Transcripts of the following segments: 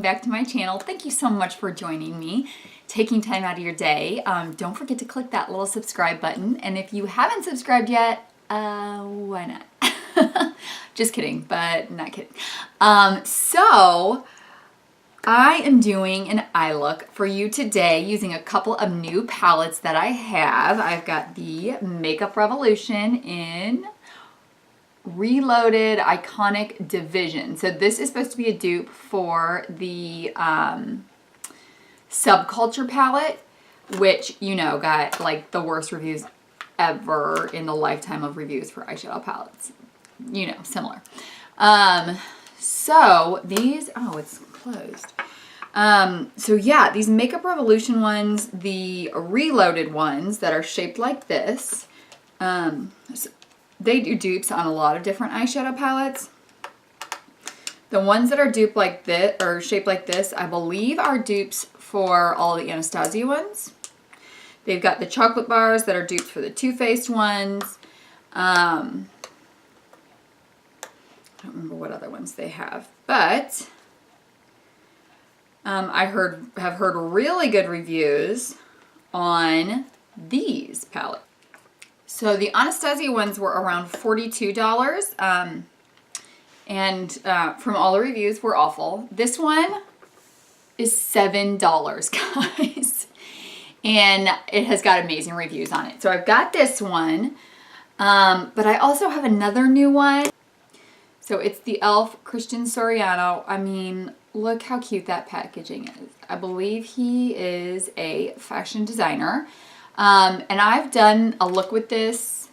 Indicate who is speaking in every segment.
Speaker 1: Back to my channel. Thank you so much for joining me, taking time out of your day. Don't forget to click that little subscribe button, and if you haven't subscribed yet, why not? Just kidding, but not kidding. So I am doing an eye look for you today using a couple of new palettes that I have. I've got the Makeup Revolution in Reloaded Iconic Division. So this is supposed to be a dupe for the Subculture palette, which, you know, got like the worst reviews ever in the lifetime of reviews for eyeshadow palettes. You know, similar. So these, oh, it's closed. So yeah, these Makeup Revolution ones, the Reloaded ones that are shaped like this, they do dupes on a lot of different eyeshadow palettes. The ones that are duped like this, or shaped like this, I believe are dupes for all the Anastasia ones. They've got the chocolate bars that are dupes for the Too Faced ones. I don't remember what other ones they have, but I have heard really good reviews on these palettes. So the Anastasia ones were around $42, and from all the reviews were awful. This one is $7, guys, and it has got amazing reviews on it. So I've got this one, but I also have another new one. So it's the e.l.f. Christian Siriano. I mean, look how cute that packaging is. I believe he is a fashion designer. And I've done a look with this,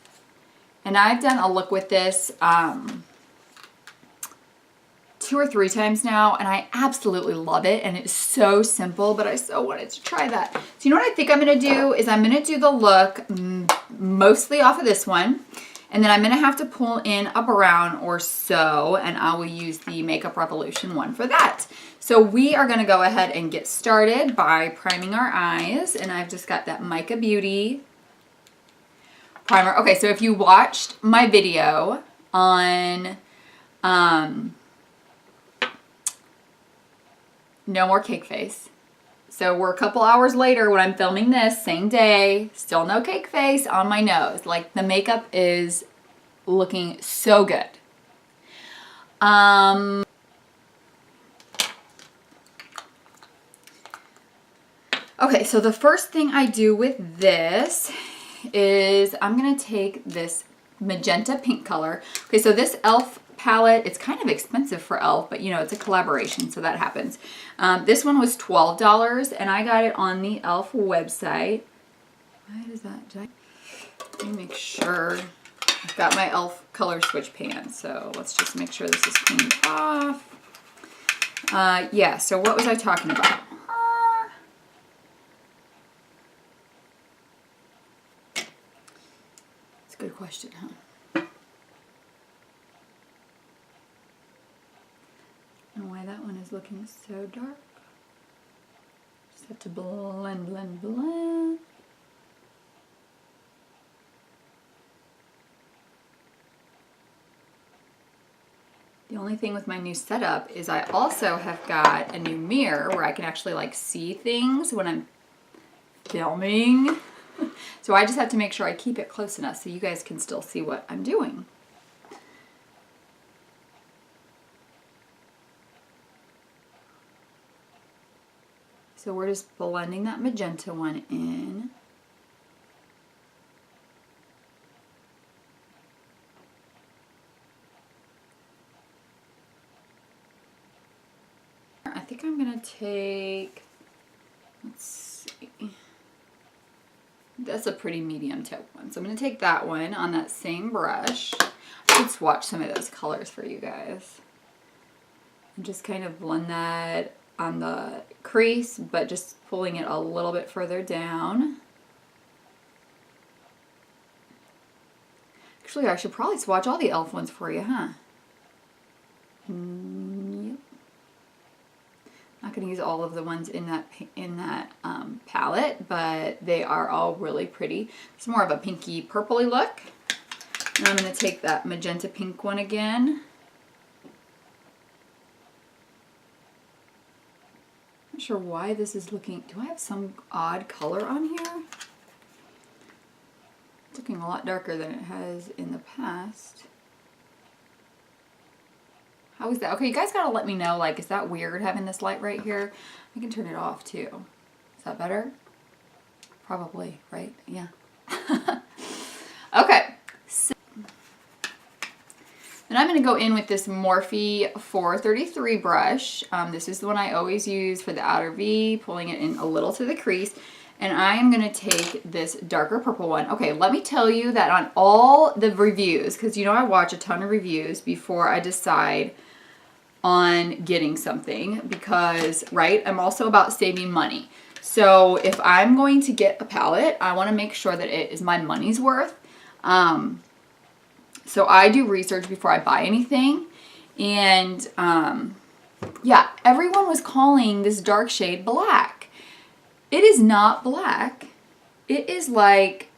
Speaker 1: two or three times now, and I absolutely love it, and it's so simple, but I so wanted to try that. So you know what I think I'm going to do is I'm going to do the look mostly off of this one, and then I'm going to have to pull in a brown or so, and I will use the Makeup Revolution one for that. So we are going to go ahead and get started by priming our eyes, and I've just got that Mica Beauty primer. Okay, so if you watched my video on No More Cake Face, so we're a couple hours later when I'm filming this, same day, still no cake face on my nose. Like, the makeup is looking so good. Okay, so the first thing I do with this is I'm going to take this magenta pink color. Okay, so this e.l.f. palette, it's kind of expensive for e.l.f., but you know, it's a collaboration, so that happens. This one was $12, and I got it on the e.l.f. website. Why does that? Let me make sure. I've got my e.l.f. color switch pan, so let's just make sure this is cleaned off. Yeah, so what was I talking about? Good question, huh? And why that one is looking so dark. Just have to blend, blend, blend. The only thing with my new setup is I also have got a new mirror where I can actually like see things when I'm filming. So I just have to make sure I keep it close enough so you guys can still see what I'm doing. So we're just blending that magenta one in. I think I'm going to take, let's see. That's a pretty medium tip one. So I'm going to take that one on that same brush. I should swatch some of those colors for you guys. And just kind of blend that on the crease, but just pulling it a little bit further down. Actually, I should probably swatch all the e.l.f. ones for you, huh? Yep. Not going to use all of the ones in that palette, but they are all really pretty. It's more of a pinky purpley look. And I'm going to take that magenta pink one again. not sure why this is looking, do I have some odd color on here? It's looking a lot darker than it has in the past. How is that? Okay, you guys gotta let me know, like, is that weird having this light right here? I can turn it off too. Is that better? Probably, right? Yeah. Okay. So, then I'm gonna go in with this Morphe 433 brush. This is the one I always use for the outer V, pulling it in a little to the crease. And I am gonna take this darker purple one. Okay, let me tell you that on all the reviews, because you know I watch a ton of reviews before I decide on getting something, because, right, I'm also about saving money. So if I'm going to get a palette, I want to make sure that it is my money's worth. So I do research before I buy anything. And yeah, everyone was calling this dark shade black. It is not black. It is like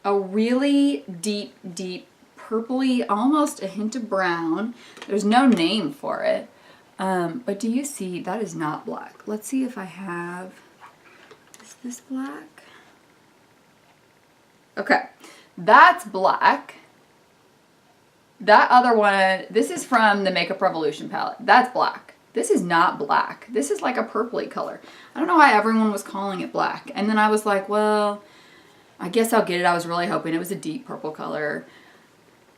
Speaker 1: a really deep, deep purpley, almost a hint of brown. There's no name for it. But do you see, that is not black. Let's see if I have, is this black? Okay, that's black. That other one, this is from the Makeup Revolution palette. That's black. This is not black. This is like a purpley color. I don't know why everyone was calling it black. And then I was like, well, I guess I'll get it. I was really hoping it was a deep purple color.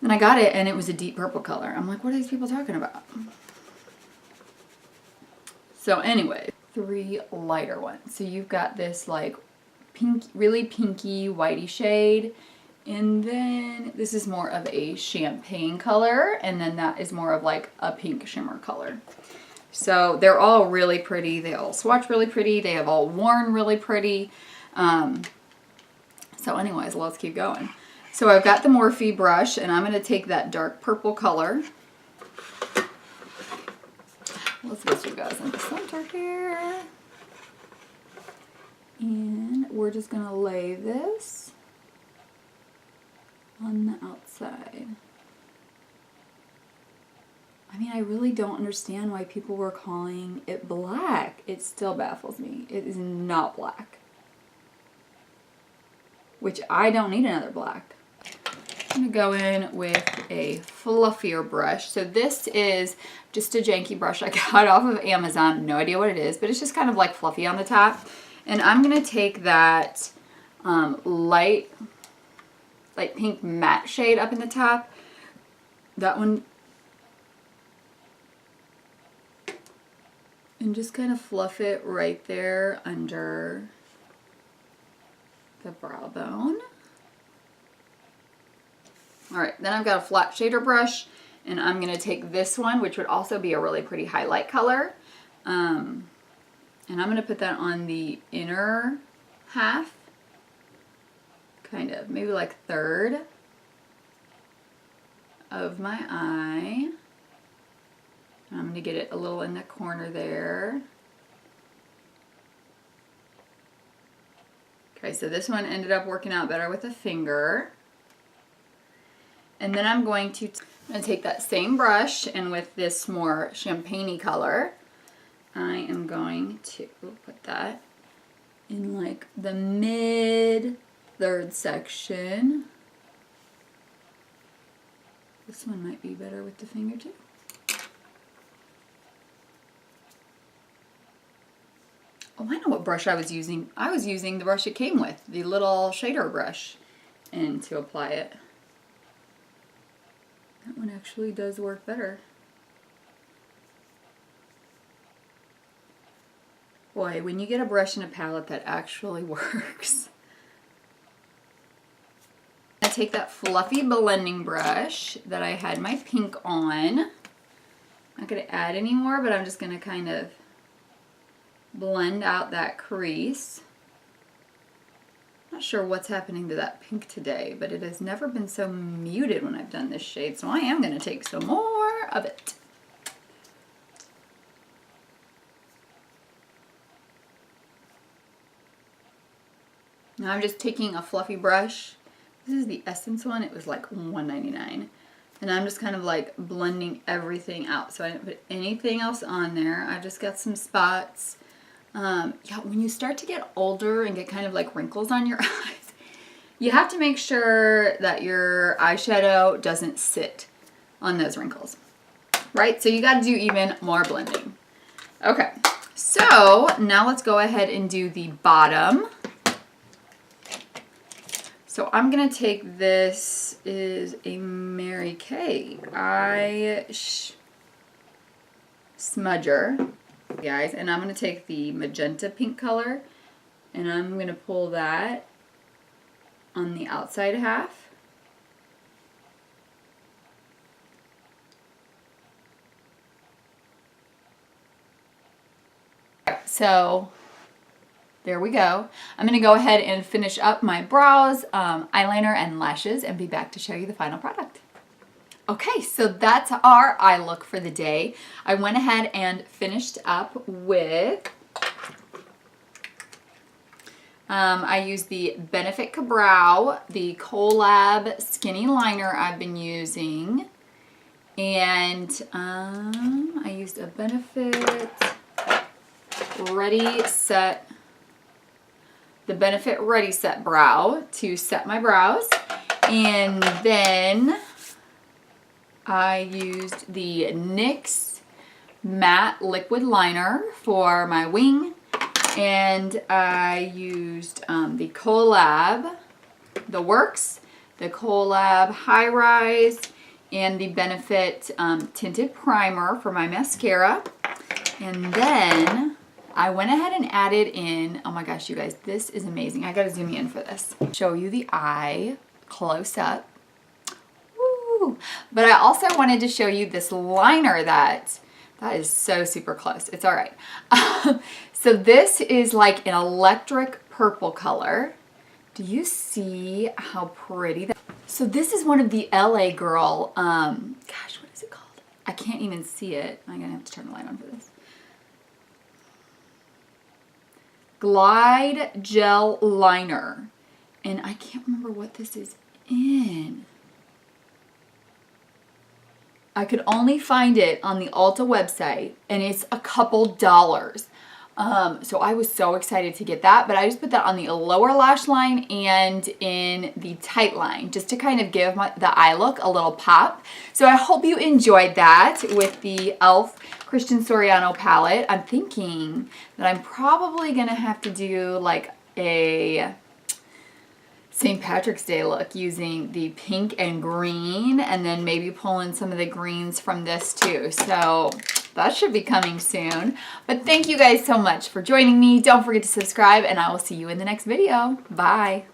Speaker 1: And I got it and it was a deep purple color. I'm like, what are these people talking about? So anyway, 3 lighter ones. So you've got this like pink, really pinky, whitey shade. And then this is more of a champagne color. And then that is more of like a pink shimmer color. So they're all really pretty. They all swatch really pretty. They have all worn really pretty. So anyways, let's keep going. So I've got the Morphe brush, and I'm going to take that dark purple color. Let's get you guys in the center here. And we're just going to lay this on the outside. I mean, I really don't understand why people were calling it black. It still baffles me. It is not black. Which I don't need another black. I'm going to go in with a fluffier brush. So this is just a janky brush I got off of Amazon. No idea what it is, but it's just kind of like fluffy on the top. And I'm going to take that light pink matte shade up in the top. That one. And just kind of fluff it right there under the brow bone. Alright, then I've got a flat shader brush, and I'm going to take this one, which would also be a really pretty highlight color. And I'm going to put that on the inner half, kind of, maybe like third of my eye. I'm going to get it a little in the corner there. Okay, so this one ended up working out better with a finger. And then I'm going to take that same brush, and with this more champagne-y color, I am going to put that in like the mid-third section. This one might be better with the finger too. Oh, I know what brush I was using. I was using the brush it came with, the little shader brush, and to apply it. That one actually does work better. Boy, when you get a brush and a palette that actually works. I take that fluffy blending brush that I had my pink on. I'm not going to add any more, but I'm just going to kind of blend out that crease. Not sure what's happening to that pink today, but it has never been so muted when I've done this shade, so I am going to take some more of it. Now I'm just taking a fluffy brush. This is the Essence one. It was like $1.99. And I'm just kind of like blending everything out. So I didn't put anything else on there. I just got some spots. Yeah, when you start to get older and get kind of like wrinkles on your eyes, you have to make sure that your eyeshadow doesn't sit on those wrinkles, right? So you got to do even more blending. Okay, so now let's go ahead and do the bottom. So I'm going to take this is a Mary Kay smudger, guys, and I'm going to take the magenta pink color and I'm going to pull that on the outside half. So there we go. I'm going to go ahead and finish up my brows, eyeliner, and lashes and be back to show you the final product. Okay, so that's our eye look for the day. I went ahead and finished up with, I used the Benefit Ka-Brow, the Collab Skinny Liner I've been using, and I used a Benefit Ready Set, the Benefit Ready Set Brow to set my brows, and then I used the NYX Matte Liquid Liner for my wing, and I used the Collab, the Works, the Collab High Rise, and the Benefit Tinted Primer for my mascara. And then I went ahead and added in, oh my gosh, you guys, this is amazing. I gotta zoom in for this. Show you the eye close up. But I also wanted to show you this liner that is so super close. It's all right. So this is like an electric purple color. Do you see how pretty that? So this is one of the LA Girl, gosh, what is it called? I can't even see it. I'm gonna have to turn the light on for this. Glide Gel Liner. And I can't remember what this is in. I could only find it on the Ulta website, and it's a couple dollars. So I was so excited to get that, but I just put that on the lower lash line and in the tight line, just to kind of give the eye look a little pop. So I hope you enjoyed that with the e.l.f. Christian Siriano palette. I'm thinking that I'm probably gonna have to do like a St. Patrick's Day look using the pink and green, and then maybe pull in some of the greens from this too. So that should be coming soon. But thank you guys so much for joining me. Don't forget to subscribe, and I will see you in the next video. Bye.